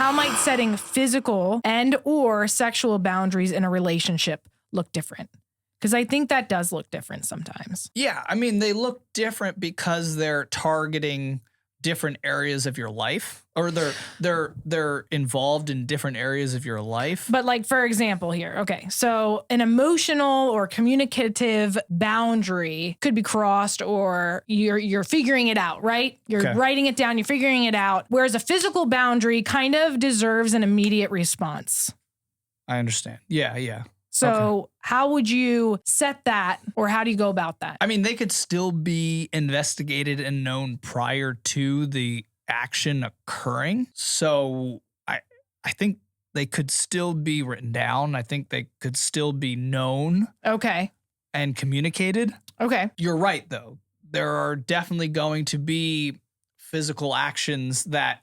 how might setting physical and or sexual boundaries in a relationship look different? Because I think that does look different sometimes. Yeah, I mean, they look different because they're targeting different areas of your life, or they're involved in different areas of your life. But like, for example here, okay, so an emotional or communicative boundary could be crossed, or you're figuring it out, right? You're writing it down, you're figuring it out. Whereas a physical boundary kind of deserves an immediate response. I understand. Yeah. So how would you set that, or how do you go about that? I mean, they could still be investigated and known prior to the action occurring. So I think they could still be written down. I think they could still be known. Okay. And communicated. Okay. You're right, though. There are definitely going to be physical actions that,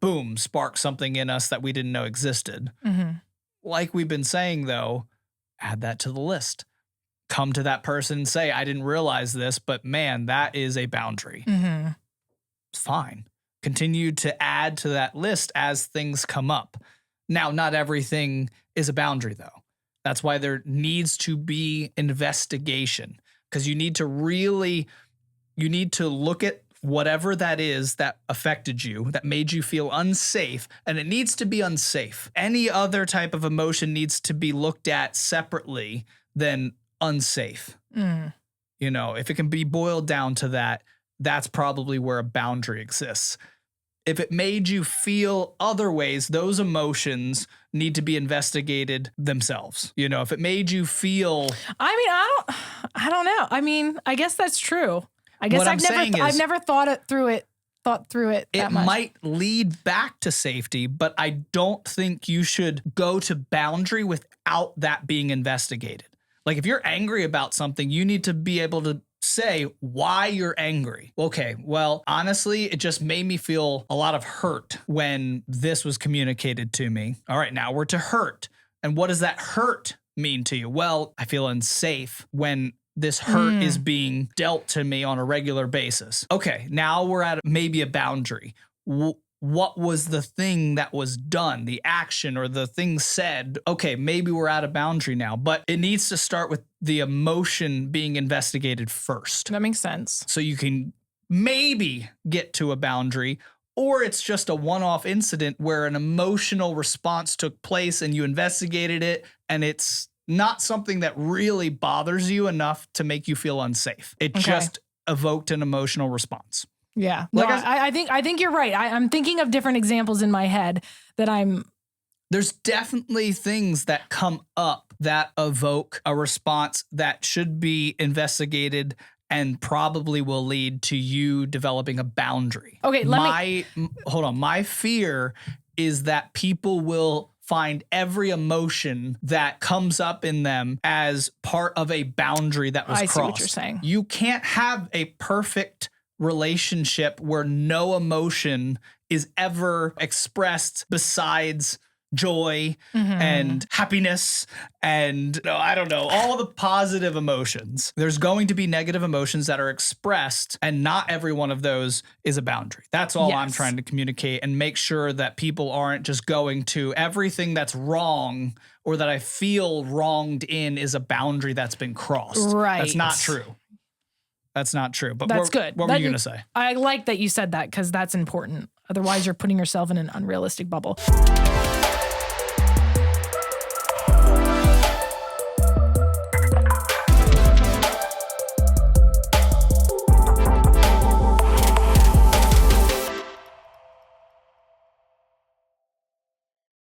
boom, spark something in us that we didn't know existed. Mm-hmm. Like we've been saying, though, add that to the list. Come to that person and say, I didn't realize this, but man, that is a boundary. Mm-hmm. It's fine. Continue to add to that list as things come up. Now, not everything is a boundary, though. That's why there needs to be investigation, because you need to look at whatever that is that affected you, that made you feel unsafe, and it needs to be unsafe. Any other type of emotion needs to be looked at separately than unsafe. You know, if it can be boiled down to that, that's probably where a boundary exists. If it made you feel other ways, those emotions need to be investigated themselves. You know, if it made you feel... I don't know. I mean, I guess that's true. I guess I've never thought through it that much. It might lead back to safety, but I don't think you should go to boundary without that being investigated. Like, if you're angry about something, you need to be able to say why you're angry. Okay, well, honestly, it just made me feel a lot of hurt when this was communicated to me. All right, now we're to hurt. And what does that hurt mean to you? Well, I feel unsafe when this hurt is being dealt to me on a regular basis. Okay, now we're at maybe a boundary. What was the thing that was done, the action or the thing said? Okay, maybe we're at a boundary now, but it needs to start with the emotion being investigated first. That makes sense. So you can maybe get to a boundary, or it's just a one-off incident where an emotional response took place and you investigated it, and it's not something that really bothers you enough to make you feel unsafe. It just evoked an emotional response. Yeah. No, I think you're right. I'm thinking of different examples in my head that There's definitely things that come up that evoke a response that should be investigated and probably will lead to you developing a boundary. Okay, hold on. My fear is that people will find every emotion that comes up in them as part of a boundary that was crossed. I see what you're saying. You can't have a perfect relationship where no emotion is ever expressed besides joy and happiness and I don't know, all the positive emotions. There's going to be negative emotions that are expressed, and not every one of those is a boundary. That's all I'm trying to communicate, and make sure that people aren't just going to everything that's wrong or that I feel wronged in is a boundary that's been crossed. Right. That's not true. That's not true. But that's good. What were you going to say? I like that you said that, because that's important. Otherwise, you're putting yourself in an unrealistic bubble.